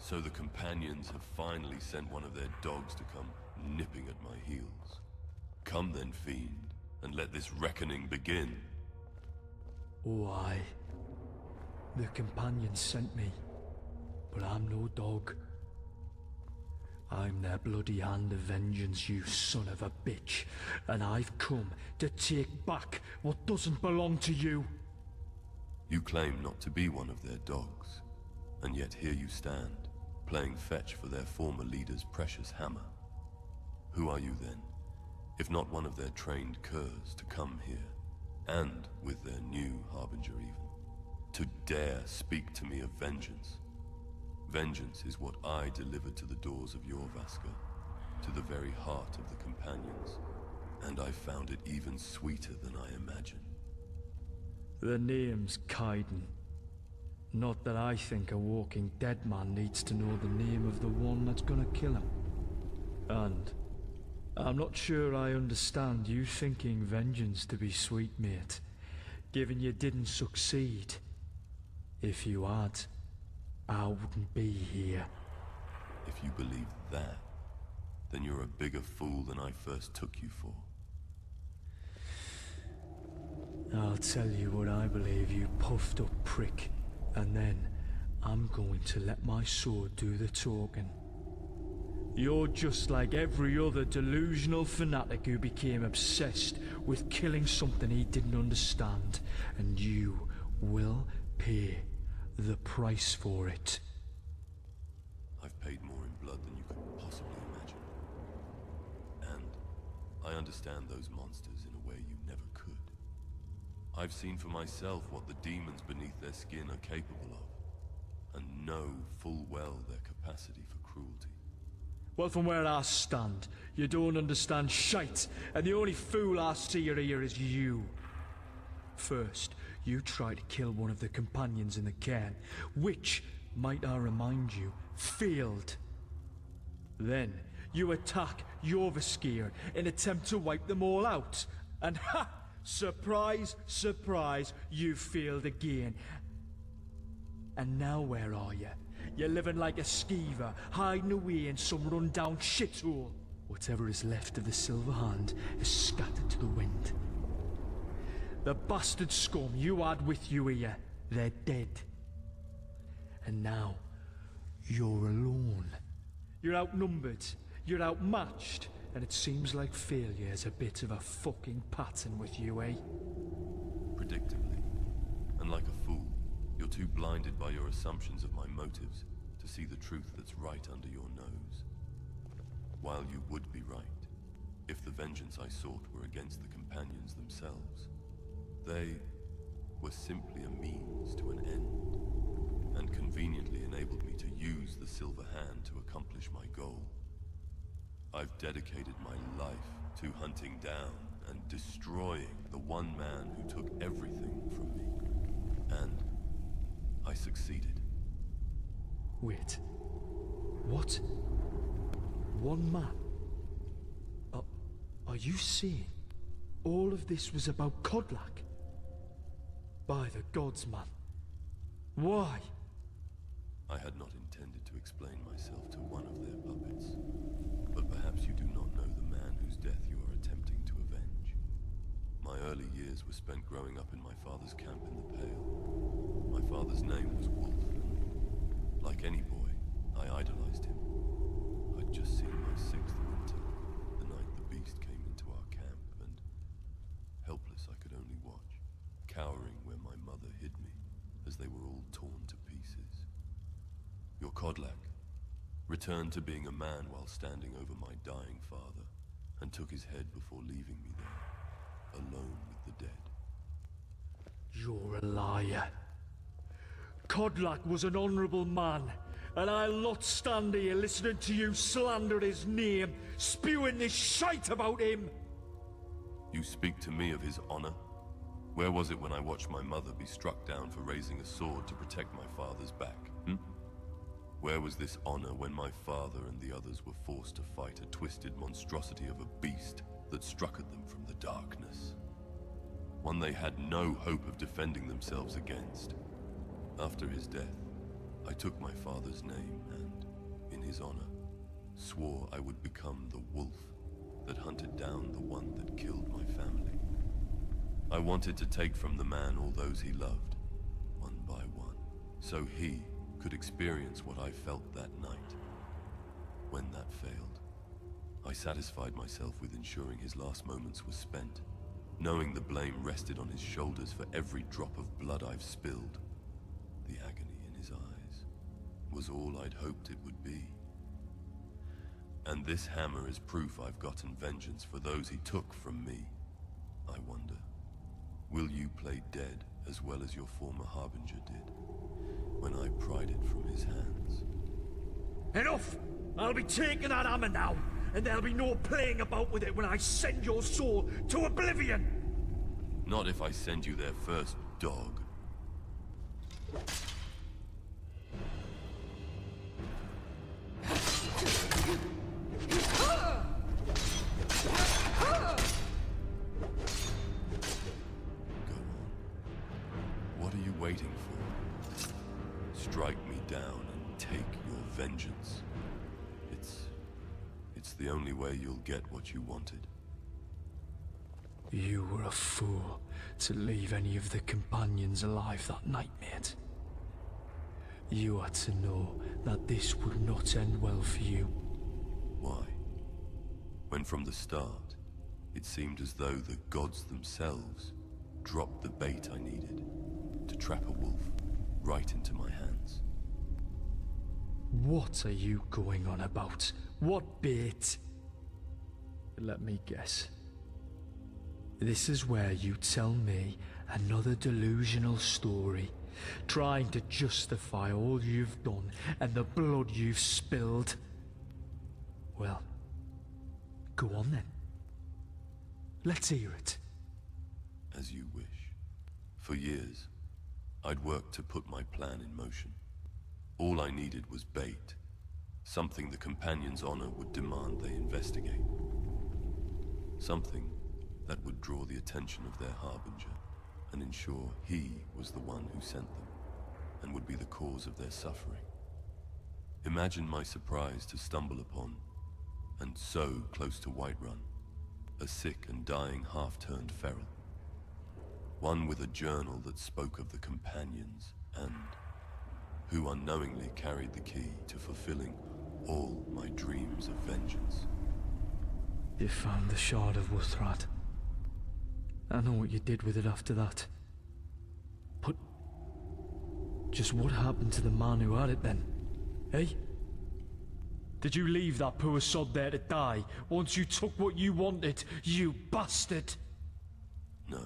So the companions have finally sent one of their dogs to come nipping at my heels. Come then, fiend, and let this reckoning begin. Why? The companions sent me, but I'm no dog. I'm their bloody hand of vengeance, you son of a bitch, and I've come to take back what doesn't belong to you. You claim not to be one of their dogs, and yet here you stand, playing fetch for their former leader's precious hammer. Who are you then, if not one of their trained curs to come here, and with their new harbinger even, to dare speak to me of vengeance? Vengeance is what I delivered to the doors of your Vaska, to the very heart of the companions, and I found it even sweeter than I imagined. The name's Kaidan. Not that I think a walking dead man needs to know the name of the one that's gonna kill him. And I'm not sure I understand you thinking vengeance to be sweet, mate, given you didn't succeed. If you had, I wouldn't be here. If you believe that, then you're a bigger fool than I first took you for. I'll tell you what I believe, you puffed up prick, and then I'm going to let my sword do the talking. You're just like every other delusional fanatic who became obsessed with killing something he didn't understand, and you will pay the price for it. I've paid more in blood than you could possibly imagine. And I understand those monsters in a way you never could. I've seen for myself what the demons beneath their skin are capable of, and know full well their capacity for cruelty. Well, from where I stand, you don't understand shite, and the only fool I see here is you. First, you tried to kill one of the companions in the cairn, which, might I remind you, failed. Then, you attack Jorvaskir in an attempt to wipe them all out, and ha! Surprise, surprise, you failed again. And now where are you? You're living like a skeever, hiding away in some run-down shithole. Whatever is left of the Silver Hand is scattered to the wind. The bastard scum you had with you here, they're dead. And now, you're alone. You're outnumbered, you're outmatched, and it seems like failure is a bit of a fucking pattern with you, eh? Predictably. And like a fool, you're too blinded by your assumptions of my motives to see the truth that's right under your nose. While you would be right, if the vengeance I sought were against the companions themselves, they were simply a means to an end, and conveniently enabled me to use the Silver Hand to accomplish my goal. I've dedicated my life to hunting down and destroying the one man who took everything from me. And I succeeded. Wait. What? One man? Are you saying all of this was about Kodlak? By the gods, man. Why? I had not intended to explain myself to one of their puppets. But perhaps you do not know the man whose death you are attempting to avenge. My early years were spent growing up in my father's camp in the Pale. My father's name was Wolf. Like any boy, I idolized him. I'd just seen my 6th winter, the night the beast came into our camp, and helpless I could only watch, cowering where my mother hid me, as they were all torn to pieces. Your Kodlak returned to being a man while standing over my dying father, and took his head before leaving me there, alone with the dead. You're a liar. Kodlak was an honorable man, and I'll not stand here listening to you slander his name, spewing this shite about him! You speak to me of his honor? Where was it when I watched my mother be struck down for raising a sword to protect my father's back, Where was this honor when my father and the others were forced to fight a twisted monstrosity of a beast that struck at them from the darkness? One they had no hope of defending themselves against. After his death, I took my father's name and, in his honor, swore I would become the wolf that hunted down the one that killed my family. I wanted to take from the man all those he loved, one by one, so he could experience what I felt that night. When that failed, I satisfied myself with ensuring his last moments were spent, knowing the blame rested on his shoulders for every drop of blood I've spilled. The agony in his eyes was all I'd hoped it would be. And this hammer is proof I've gotten vengeance for those he took from me. I wonder, will you play dead as well as your former Harbinger did, when I pried it from his hands? Enough! I'll be taking that hammer now, and there'll be no playing about with it when I send your soul to oblivion! Not if I send you there first, dog. Waiting for. Strike me down and take your vengeance. It's the only way you'll get what you wanted. You were a fool to leave any of the companions alive that night, mate. You had to know that this would not end well for you. Why? When from the start, it seemed as though the gods themselves dropped the bait I needed to trap a wolf right into my hands. What are you going on about? What bait? Let me guess. This is where you tell me another delusional story, trying to justify all you've done and the blood you've spilled. Well, go on then. Let's hear it. As you wish. For years, I'd worked to put my plan in motion. All I needed was bait, something the Companion's honor would demand they investigate. Something that would draw the attention of their Harbinger and ensure he was the one who sent them and would be the cause of their suffering. Imagine my surprise to stumble upon, and so close to Whiterun, a sick and dying half-turned feral. One with a journal that spoke of the Companions, and who unknowingly carried the key to fulfilling all my dreams of vengeance. You found the Shard of Wuthrad. I know what you did with it after that. But just what happened to the man who had it then? Eh? Did you leave that poor sod there to die once you took what you wanted, you bastard? No.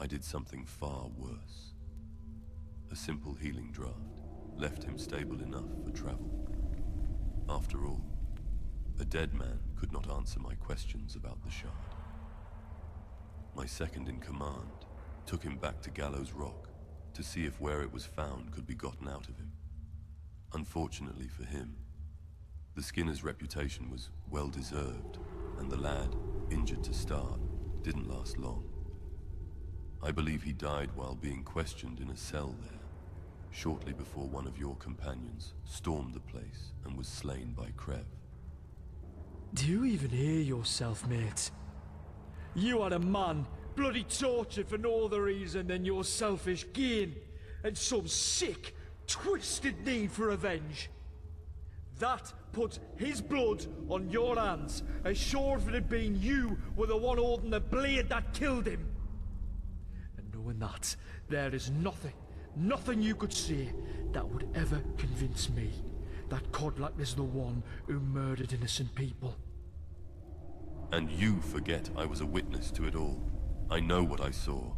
I did something far worse. A simple healing draft left him stable enough for travel. After all, a dead man could not answer my questions about the Shard. My second in command took him back to Gallows Rock to see if where it was found could be gotten out of him. Unfortunately for him, the Skinner's reputation was well deserved, and the lad, injured to start, didn't last long. I believe he died while being questioned in a cell there, shortly before one of your companions stormed the place and was slain by Krev. Do you even hear yourself, mate? You had a man bloody tortured for no other reason than your selfish gain, and some sick, twisted need for revenge. That puts his blood on your hands, as sure if it had been you were the one holding the blade that killed him. Knowing that, there is nothing you could say that would ever convince me that Kodlak is the one who murdered innocent people. And you forget I was a witness to it all. I know what I saw,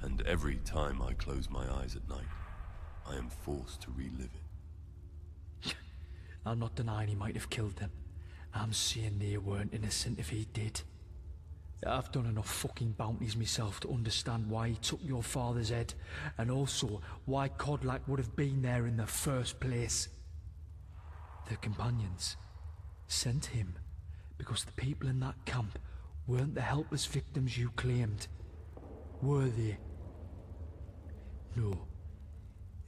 and every time I close my eyes at night, I am forced to relive it. I'm not denying he might have killed them. I'm saying they weren't innocent if he did. I've done enough fucking bounties myself to understand why he took your father's head, and also why Kodlak would have been there in the first place. The Companions sent him because the people in that camp weren't the helpless victims you claimed, were they? No,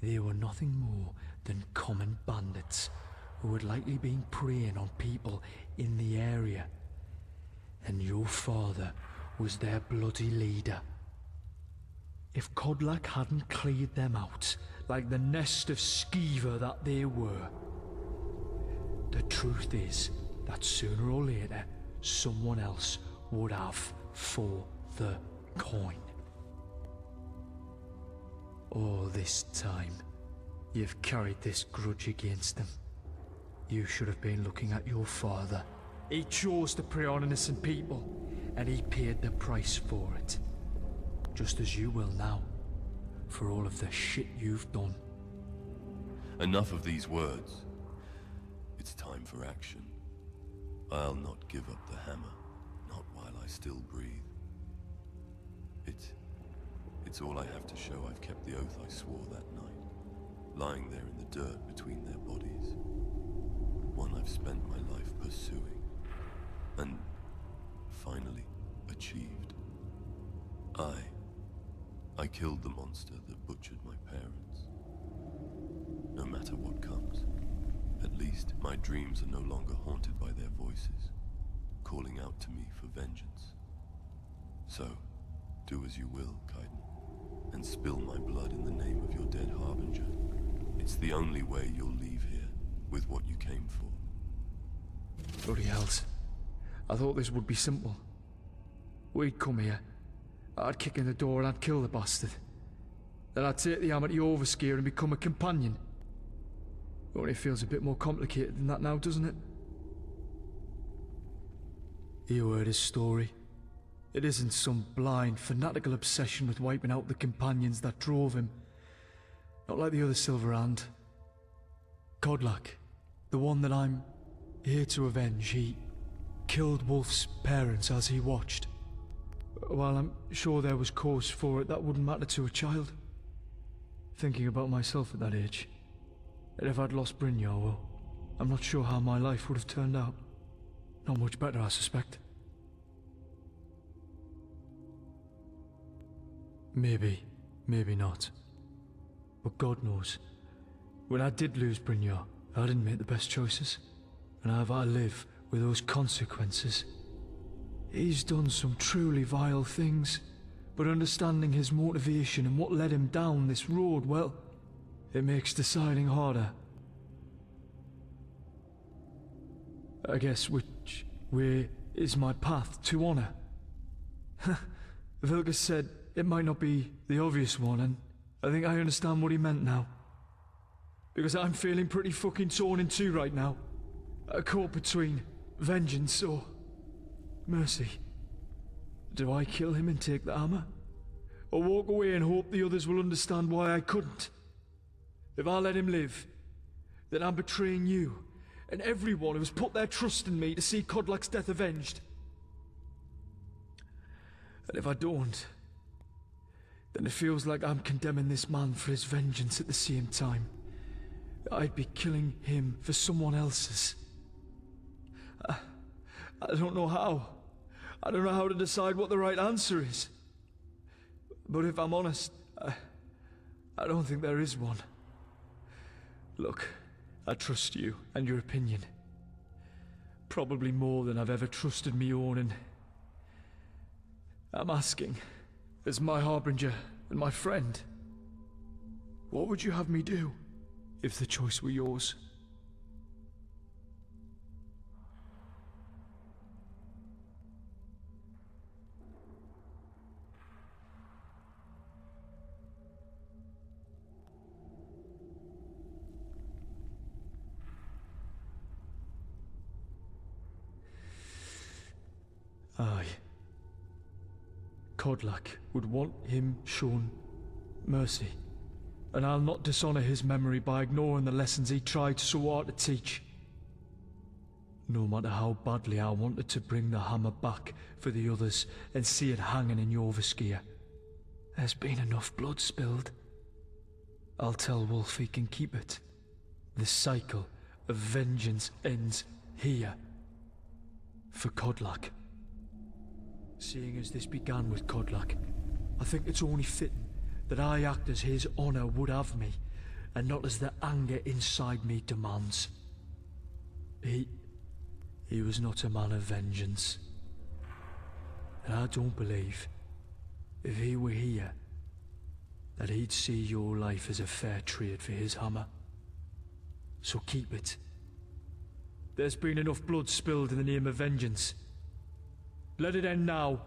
They were nothing more than common bandits who had likely been preying on people in the area. And your father was their bloody leader. If Kodlak hadn't cleared them out, like the nest of skeever that they were, the truth is that sooner or later, someone else would have for the coin. All this time, you've carried this grudge against them. You should have been looking at your father. He chose to prey on innocent people, and he paid the price for it. Just as you will now, for all of the shit you've done. Enough of these words. It's time for action. I'll not give up the hammer, not while I still breathe. It's all I have to show I've kept the oath I swore that night, lying there in the dirt between their bodies. One I've spent my life pursuing, and finally achieved. I killed the monster that butchered my parents. No matter what comes, at least my dreams are no longer haunted by their voices, calling out to me for vengeance. So, do as you will, Kaidan, and spill my blood in the name of your dead harbinger. It's the only way you'll leave here with what you came for. Bloody hells. I thought this would be simple. We'd come here, I'd kick in the door and I'd kill the bastard. Then I'd take the hammer to Overskier and become a companion. Only it feels a bit more complicated than that now, doesn't it? You heard his story. It isn't some blind, fanatical obsession with wiping out the companions that drove him. Not like the other Silverhand. Kodlak, the one that I'm here to avenge, he killed Wolf's parents as he watched. While I'm sure there was cause for it, that wouldn't matter to a child. Thinking about myself at that age, and if I'd lost Brynjar, well, I'm not sure how my life would have turned out. Not much better, I suspect. Maybe, maybe not. But God knows, when I did lose Brynjar, I didn't make the best choices, and I've had to live with those consequences. He's done some truly vile things, but understanding his motivation and what led him down this road, well, it makes deciding harder. I guess which way is my path to honor? Vilgus said it might not be the obvious one, and I think I understand what he meant now. Because I'm feeling pretty fucking torn in two right now. Caught between vengeance or mercy. Do I kill him and take the hammer? Or walk away and hope the others will understand why I couldn't? If I let him live, then I'm betraying you and everyone who's put their trust in me to see Kodlak's death avenged. And if I don't, then it feels like I'm condemning this man for his vengeance at the same time. I'd be killing him for someone else's. I don't know how. I don't know how to decide what the right answer is. But if I'm honest, I don't think there is one. Look, I trust you and your opinion. Probably more than I've ever trusted me own, and I'm asking, as my harbinger and my friend, what would you have me do if the choice were yours? Aye. Kodlak would want him shown mercy, and I'll not dishonor his memory by ignoring the lessons he tried so hard to teach. No matter how badly I wanted to bring the hammer back for the others and see it hanging in Jorviskir, there's been enough blood spilled. I'll tell Wolf he can keep it. The cycle of vengeance ends here. For Kodlak. Seeing as this began with Kodlak, I think it's only fitting that I act as his honor would have me, and not as the anger inside me demands. He was not a man of vengeance. And I don't believe, if he were here, that he'd see your life as a fair trade for his hammer. So keep it. There's been enough blood spilled in the name of vengeance. Let it end now.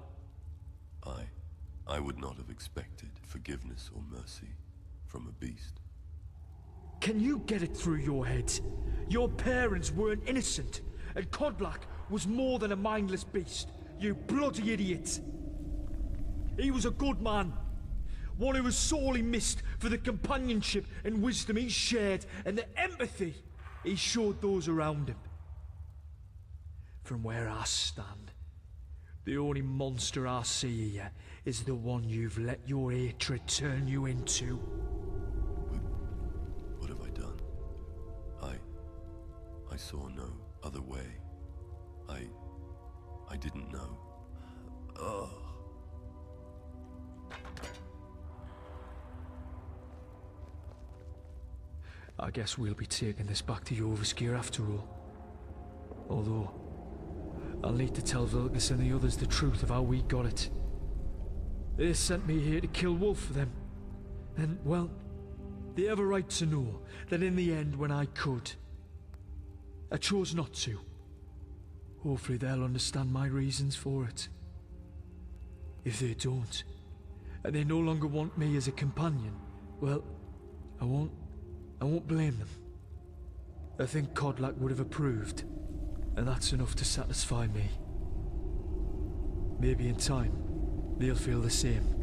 I would not have expected forgiveness or mercy from a beast. Can you get it through your head? Your parents weren't innocent, and Kodlak was more than a mindless beast, you bloody idiot! He was a good man, one who was sorely missed for the companionship and wisdom he shared and the empathy he showed those around him. From where I stand, the only monster I see here is the one you've let your hatred turn you into. What have I done? I saw no other way. I didn't know. Ugh. I guess we'll be taking this back to Yovaskir after all. Although, I'll need to tell Vilkas and the others the truth of how we got it. They sent me here to kill Wolf for them. And, well, they have a right to know that in the end, when I could, I chose not to. Hopefully they'll understand my reasons for it. If they don't, and they no longer want me as a companion, well, I won't blame them. I think Kodlak would have approved, and that's enough to satisfy me. Maybe in time, they'll feel the same.